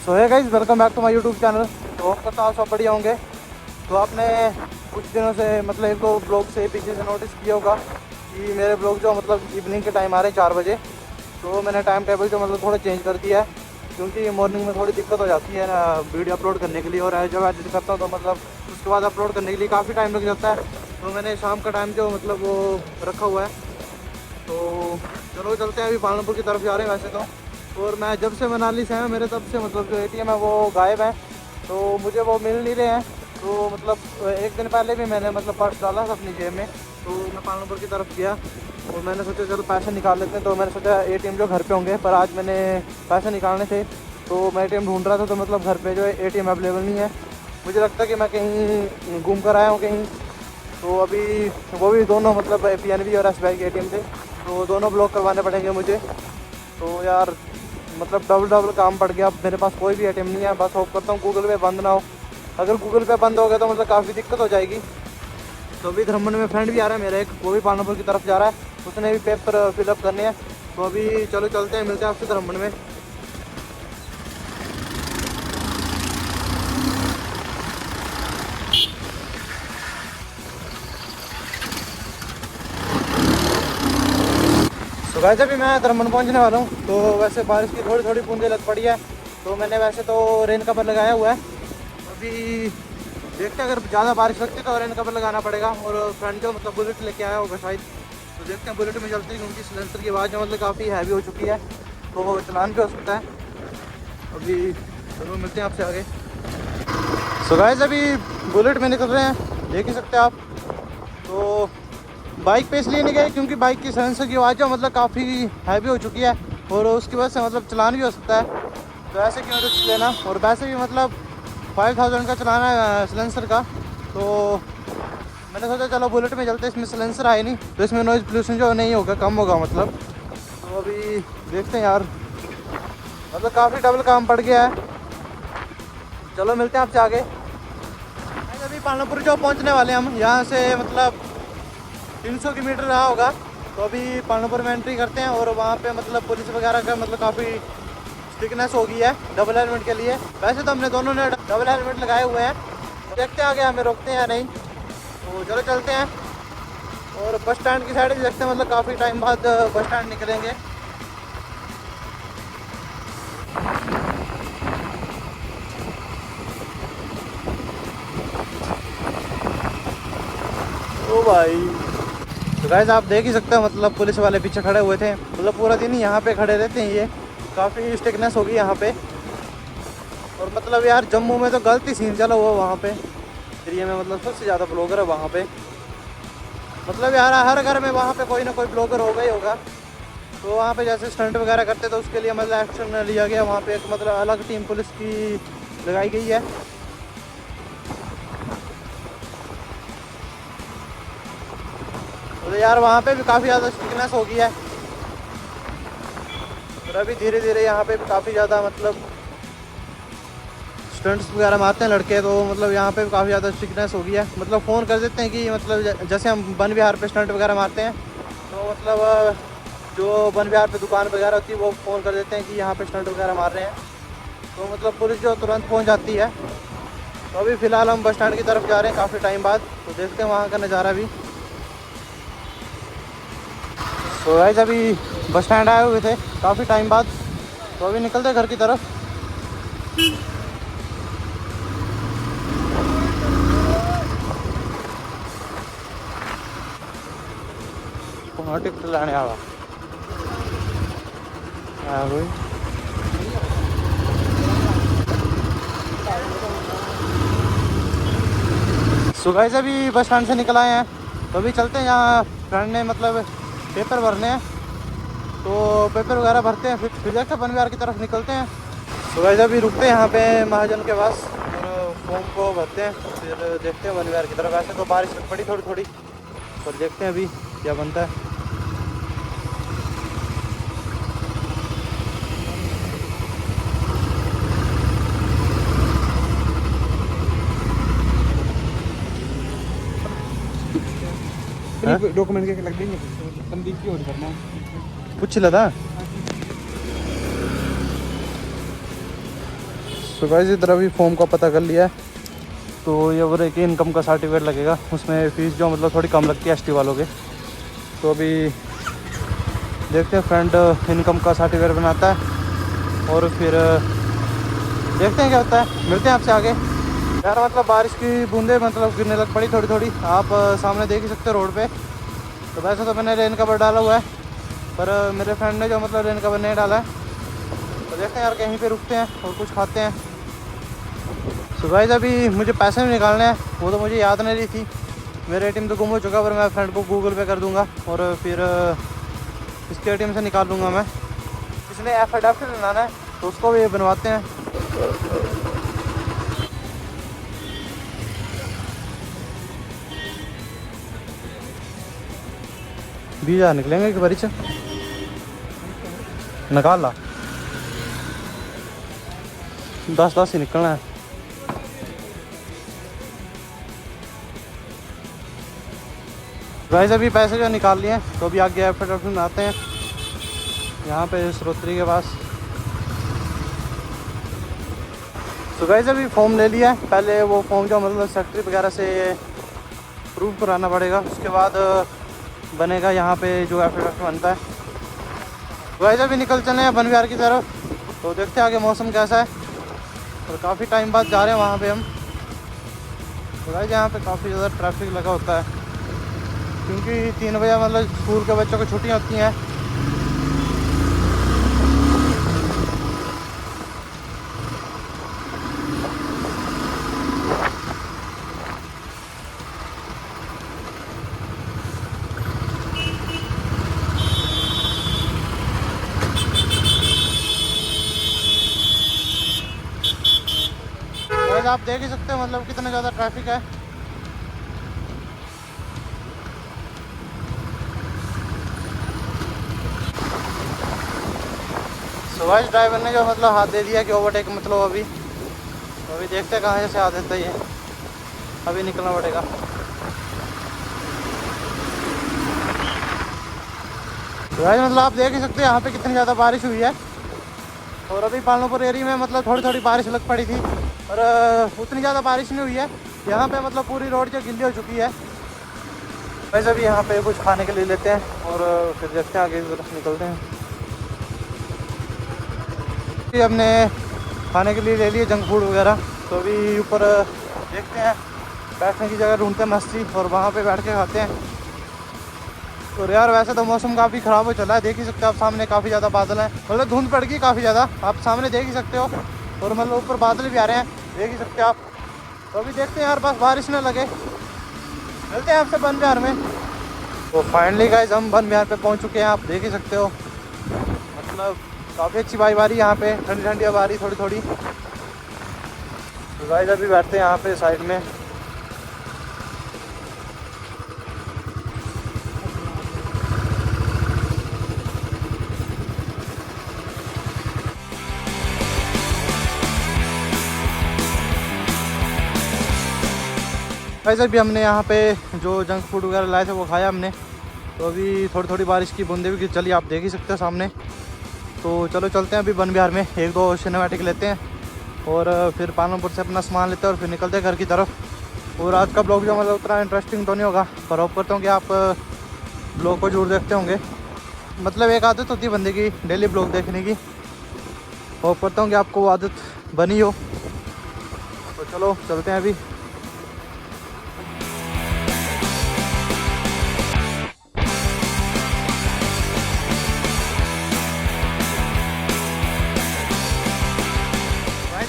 So hi guys, welcome back to my YouTube channel. तो hope करता हूँ सब बढ़िया होंगे। तो आपने कुछ दिनों से मतलब एक दो ब्लॉग से पीछे से नोटिस किया होगा कि मेरे ब्लॉग जो मतलब इवनिंग के टाइम आ रहे हैं 4 बजे। तो मैंने टाइम टेबल जो मतलब थोड़ा चेंज कर दिया है, क्योंकि मॉर्निंग में थोड़ी दिक्कत हो जाती है ना वीडियो अपलोड करने के लिए। और जब एडिट करता हूँ तो मतलब उसके बाद अपलोड करने के लिए काफ़ी टाइम लग जाता है। तो मैंने शाम का टाइम जो मतलब वो रखा हुआ है। तो चलो चलते हैं, अभी पालनपुर की तरफ जा रहे हैं वैसे तो। और मैं जब से मनाली से आया मेरे तब से मतलब जो एटीएम है वो गायब है, तो मुझे वो मिल नहीं रहे हैं। तो मतलब एक दिन पहले भी मैंने मतलब पर्स डाला था अपनी जेब में, तो मैं पालनपुर की तरफ गया और मैंने सोचा चलो पैसे निकाल लेते हैं। तो मैंने सोचा एटीएम जो घर पे होंगे, पर आज मैंने पैसे निकालने थे तो मैं एटीएम ढूंढ रहा था, तो मतलब घर पे जो है एटीएम अवेलेबल नहीं है। मुझे लगता है कि मैं कहीं घूम कर आया हूँ कहीं। तो अभी वो भी दोनों मतलब पीएनबी और एसबीआई के एटीएम थे, तो दोनों ब्लॉक करवाने पड़ेंगे मुझे। तो यार मतलब डबल काम पड़ गया। अब मेरे पास कोई भी एटीएम नहीं है। बस होप करता हूँ गूगल पे बंद ना हो। अगर गूगल पे बंद हो गया तो मतलब काफ़ी दिक्कत हो जाएगी। तो अभी धर्मन में फ्रेंड भी आ रहा है मेरा एक, वो भी पालनपुर की तरफ जा रहा है, उसने भी पेपर फिलअप करने हैं। तो अभी चलो चलते हैं, मिलते हैं आपसे धर्मन में। तो वैसे अभी मैं धर्मन पहुंचने वाला हूँ। तो वैसे बारिश की थोड़ी थोड़ी बूंदें लग पड़ी है, तो मैंने वैसे तो रेन कवर लगाया हुआ है। अभी देखते हैं, अगर ज़्यादा बारिश लगती है तो रेन कवर लगाना पड़ेगा। और फ्रेंड जो मतलब बुलेट लेके आया होगा शायद, तो देखते हैं बुलेट में चलते हैं, क्योंकि सिलेंडर की आवाज़ मतलब काफ़ी हैवी हो चुकी है, तो चलान भी हो सकता है। अभी चलो मिलते हैं आपसे आगे। सो गाइस, अभी बुलेट में निकल रहे हैं, देख ही सकते हैं आप। तो बाइक पे इसलिए नहीं गए क्योंकि बाइक की सिलेंसर की आवाज़ जो मतलब काफ़ी हैवी हो चुकी है, और उसकी वजह से मतलब चलान भी हो सकता है। तो ऐसे क्यों रिस्क लेना। और वैसे भी मतलब 5000 का चलाना है सिलेंसर का। तो मैंने सोचा चलो बुलेट में चलते, इसमें सिलेंसर आए नहीं तो इसमें नॉइज़ पोल्यूशन जो नहीं होगा, कम होगा मतलब। तो अभी देखते हैं यार, मतलब काफ़ी डबल काम पड़ गया है। चलो मिलते हैं आपसे आगे। अभी पालनपुर जो पहुंचने वाले हैं हम, यहाँ से मतलब 300 किलोमीटर रहा होगा। तो अभी पालनपुर में एंट्री करते हैं, और वहाँ पे मतलब पुलिस वगैरह का मतलब काफ़ी स्ट्रिकनेस हो गई है डबल हेलमेट के लिए। वैसे तो हमने दोनों ने डबल हेलमेट लगाए हुए हैं, देखते हैं आगे हमें रोकते हैं या नहीं। तो चलो चलते हैं, और बस स्टैंड की साइड भी देखते हैं, मतलब काफ़ी टाइम बाद बस स्टैंड निकलेंगे। ओ भाई, तो गाइस आप देख ही सकते हो मतलब पुलिस वाले पीछे खड़े हुए थे, मतलब पूरा दिन ही यहाँ पे खड़े रहते हैं ये। काफ़ी स्ट्रिकनेस होगी यहाँ पे। और मतलब यार जम्मू में तो गलत ही सीन चला हुआ वहाँ पे एरिया में, मतलब सबसे ज़्यादा ब्लॉगर है वहाँ पे। मतलब यार हर घर में वहाँ पे कोई ना कोई ब्लॉगर होगा ही होगा। तो वहाँ पे जैसे स्टंट वगैरह करते तो उसके लिए मतलब एक्शन लिया गया। वहाँ पे एक मतलब अलग टीम पुलिस की लगाई गई है। तो यार वहाँ पे भी काफ़ी ज़्यादा स्ट्रिकनेस हो गई है, और अभी धीरे धीरे यहाँ पे भी काफ़ी ज़्यादा मतलब स्टंट्स वगैरह मारते हैं लड़के। तो मतलब यहाँ पे भी काफ़ी ज़्यादा स्ट्रिकनेस हो गई है। मतलब फ़ोन कर देते हैं कि मतलब जैसे हम वन विहार पे स्टंट वगैरह मारते हैं, तो मतलब जो वन विहार पे दुकान वगैरह होती है वो फ़ोन कर देते हैं कि यहाँ पे स्टंट वगैरह मार रहे हैं, तो मतलब पुलिस जो तुरंत पहुँच जाती है। तो अभी फ़िलहाल हम बस स्टैंड की तरफ जा रहे हैं काफ़ी टाइम बाद, तो देखते हैं वहाँ का नज़ारा भी। तो गाइस अभी बस स्टैंड आए हुए थे काफ़ी टाइम बाद, तो अभी निकलते हैं घर की तरफ। कौन टिकट लाने आवा कोई। सुबह से अभी बस स्टैंड से निकल आए हैं, तो अभी चलते हैं यहाँ फ्रेंड ने मतलब पेपर भरने हैं, तो पेपर वगैरह भरते हैं फिर जाकर वन विहार की तरफ निकलते हैं। सुबह से अभी रुकते हैं यहाँ पे महाजन के पास, और फॉर्म को भरते हैं, फिर देखते हैं वन विहार की तरफ। ऐसे तो बारिश पड़ी थोड़ी थोड़ी, पर देखते हैं अभी क्या बनता है। डॉक्यूमेंट के लग देंगे तंदीप की और करना पूछ लदा। सो गाइस इधर अभी फॉर्म का पता कर लिया है, तो ये बोल रहे कि इनकम का सर्टिफिकेट लगेगा, उसमें फ़ीस जो मतलब थोड़ी कम लगती है एसटी वालों के। तो अभी देखते हैं, फ्रेंड इनकम का सर्टिफिकेट बनाता है और फिर देखते हैं क्या होता है। मिलते हैं आपसे आगे। यार मतलब बारिश की बूंदें मतलब गिरने लग पड़ी थोड़ी थोड़ी, आप सामने देख ही सकते हो रोड पे। तो वैसे तो मैंने रेन कवर डाला हुआ है, पर मेरे फ्रेंड ने जो मतलब रेन कवर नहीं डाला है। तो देखते हैं यार, कहीं पे रुकते हैं और कुछ खाते हैं। सो गाइस अभी मुझे पैसे भी निकालने हैं, वो तो मुझे याद नहीं रही थी। मेरे एटीएम तो गुम हो चुका, पर मैं फ्रेंड को गूगल पे कर दूंगा और फिर इसके एटीएम से निकाल लूँगा मैं। इसने एफिडेविट बनाना है तो उसको भी बनवाते हैं। बीस हज़ार निकलेंगे एक बारी से, निकाल ला। 10-10 ही निकलना है। गाइस अभी पैसे जो निकाल लिए हैं, तो अभी आगे एफिडेविट में आते हैं यहाँ पे सरोत्री के पास। तो गाइस अभी फॉर्म ले लिया है, पहले वो फॉर्म जो मतलब सेक्रेटरी वगैरह से प्रूव कराना पड़ेगा, उसके बाद बनेगा यहाँ पे जो एफिडेविट बनता है। गाइस अभी निकल चले हैं वन विहार की तरफ, तो देखते हैं आगे मौसम कैसा है। और काफ़ी टाइम बाद जा रहे हैं वहाँ पे हम। तो गाइस यहाँ पे काफ़ी ज़्यादा ट्रैफिक लगा होता है, क्योंकि 3 बजे मतलब स्कूल के बच्चों को छुट्टियाँ होती हैं। गाइस आप देख ही सकते हो मतलब कितना ज़्यादा ट्रैफिक है। तो गाइस ड्राइवर ने जो मतलब हाथ दे दिया कि ओवरटेक मतलब अभी, तो अभी देखते हैं कहाँ से हाथ देता है ये। अभी निकलना पड़ेगा। तो गाइस मतलब आप देख ही सकते हैं यहाँ पे कितनी ज़्यादा बारिश हुई है। और अभी पालनपुर एरिया में मतलब थोड़ी थोड़ी बारिश लग पड़ी थी, पर उतनी ज़्यादा बारिश नहीं हुई है यहाँ पे। मतलब पूरी रोड जो गिल्ली हो चुकी है। वैसे अभी यहाँ पे कुछ खाने के लिए लेते हैं और फिर देखते हैं आगे की तरफ निकलते हैं। हमने खाने के लिए ले लिए जंक फूड वगैरह, तो अभी ऊपर देखते हैं, बैठने की जगह ढूंढते हैं मस्ती और वहाँ पे बैठ के खाते हैं। तो यार वैसे तो मौसम काफ़ी ख़राब हो चला है, देख ही सकते हो आप सामने काफ़ी ज़्यादा बादल हैं, मतलब धुंध पड़ गई काफ़ी ज़्यादा, आप सामने देख ही सकते हो। और मतलब ऊपर बादल भी आ रहे हैं, देख ही सकते हो आप। तो अभी देखते हैं यार बस बारिश ना लगे, मिलते हैं आपसे वन विहार में। तो फाइनली गाइस हम वन विहार पे पहुंच चुके हैं, आप देख ही सकते हो। मतलब काफ़ी अच्छी वाइब आ रही है यहाँ पे, ठंडी ठंडी हवा आ रही थोड़ी थोड़ी। तो गाइस अभी बैठते हैं यहाँ पे साइड में। वैसे अभी हमने यहाँ पे जो जंक फूड वगैरह लाए थे वो खाया हमने। तो अभी थोड़ी थोड़ी बारिश की बूंदें भी चली, आप देख ही सकते हो सामने। तो चलो चलते हैं अभी वन विहार में, 1-2 सिनेमैटिक लेते हैं और फिर पालनपुर से अपना सामान लेते हैं और फिर निकलते हैं घर की तरफ। और आज का ब्लॉग जो मतलब उतना इंटरेस्टिंग तो नहीं होगा, पर होप करता हूँ कि आप ब्लॉग को जरूर देखते होंगे। मतलब एक आदत होती है बंदे की डेली ब्लॉग देखने की, होप करता हूँ कि आपको वो आदत बनी हो। तो चलो चलते हैं अभी।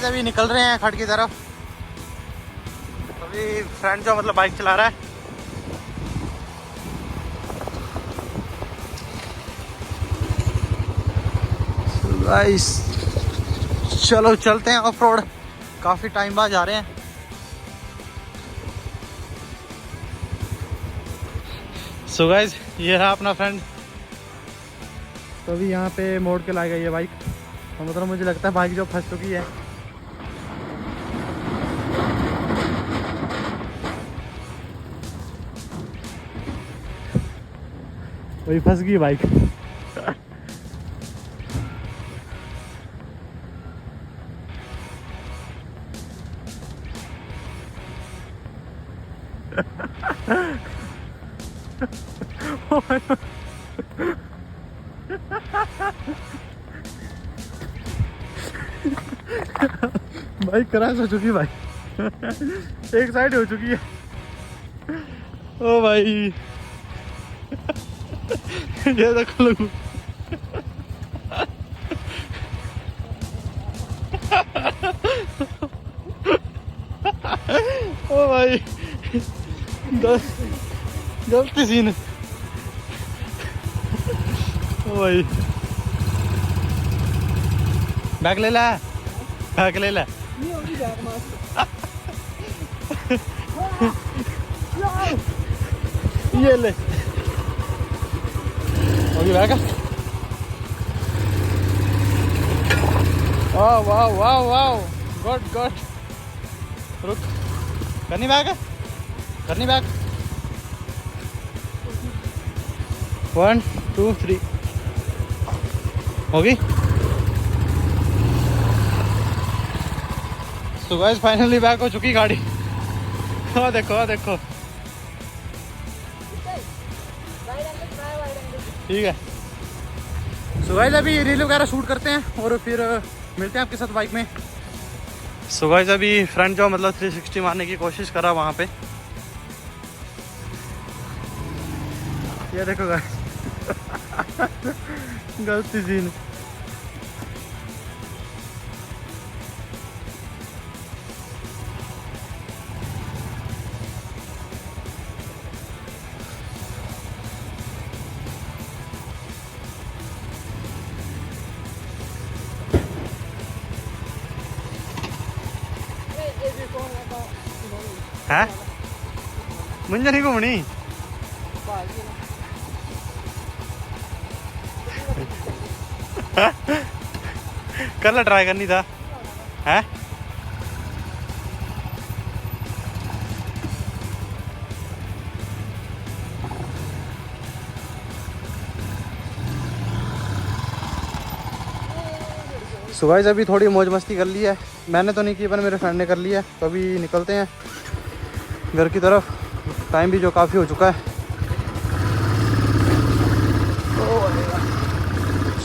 अभी निकल रहे हैं खड़ की तरफ। अभी फ्रेंड जो मतलब बाइक चला रहा है। गाइस चलो चलते हैं ऑफ रोड, काफ़ी टाइम बाद जा रहे हैं। सो गाइस ये रहा अपना फ्रेंड। तो अभी यहाँ पे मोड़ के ला गई है बाइक, तो मतलब मुझे लगता है बाइक जो फंस चुकी है। वही फंस गई बाइक। भाई क्रैश हो चुकी भाई। एक साइड हो चुकी है। ओ भाई ये देखो लोग। ओ भाई गलती सीन। ओ भाई बैग ले ला, बैग ले ला। ये ले होगी बैग। वाह वाह वाह वाह गुड गुड। रुक करनी बैग, करनी बैग। 1 2 3 होगी। तो गाइस फाइनली बैक हो चुकी गाड़ी। हाँ देखो देखो ठीक है। सो गाइस अभी रील वगैरह शूट करते हैं और फिर मिलते हैं आपके साथ बाइक में। सो गाइस अभी फ्रंट जो मतलब 360 मारने की कोशिश करा वहाँ पे। ये देखो गाइस गलती सीन। है मुझे नहीं घूमनी। कर ला ट्राई करनी था है। सुबह से अभी थोड़ी मौज मस्ती कर ली है। मैंने तो नहीं की पर मेरे फ्रेंड ने कर लिया है। तो अभी निकलते हैं घर की तरफ। टाइम भी जो काफ़ी हो चुका है।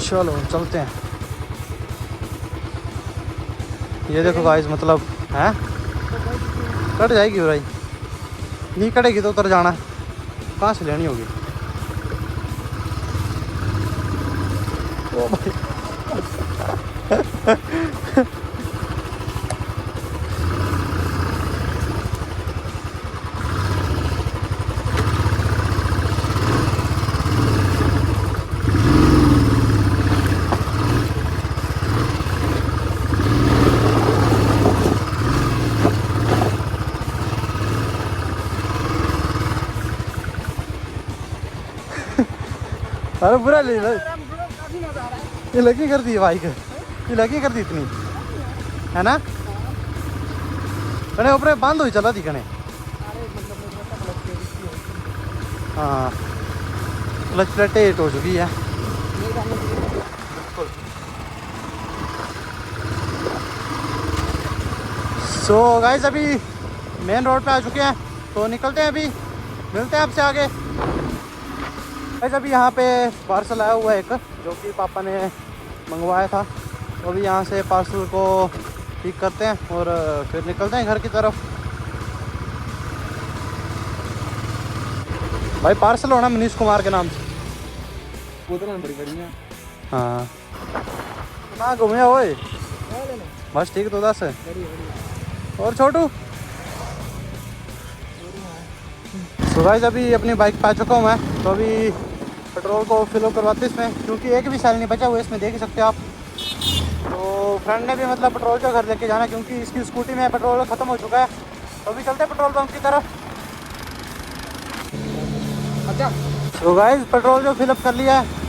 चलो चलते हैं। ये देखो गाइस मतलब है कट जाएगी भाई। नहीं कटेगी तो उतर जाना। कहाँ से लेनी होगी। ओ भाई अरे बुरा ले ये लगी कर दी बाइक। ये लगी कर दी इतनी है ना। कने ऊपर बंद हुई चला दी कने। हाँ क्लच प्लेट हिट हो चुकी है। सो गाइस अभी मेन रोड पे आ चुके हैं तो निकलते हैं। अभी मिलते हैं आपसे आगे। गाइस अभी यहाँ पे पार्सल आया हुआ है एक जो कि पापा ने मंगवाया था। तो अभी यहाँ से पार्सल को पिक करते हैं और फिर निकलते हैं घर की तरफ। भाई पार्सल होना मनीष कुमार के नाम से। बड़ी बढ़िया। हाँ ना घूमे ओए बस ठीक तो 10 है। और छोटू तो गाइस अभी अपनी बाइक पे आ चुका हूँ मैं। तो अभी पेट्रोल को फिल करवाते इसमें क्योंकि एक भी सेल नहीं बचा हुआ इसमें देख सकते हो आप। तो फ्रेंड ने भी मतलब पेट्रोल का घर लेके जाना क्योंकि इसकी स्कूटी में पेट्रोल ख़त्म हो चुका है। तो अभी चलते हैं पेट्रोल पंप की तरफ। अच्छा तो गाइस पेट्रोल जो फिलअप कर लिया है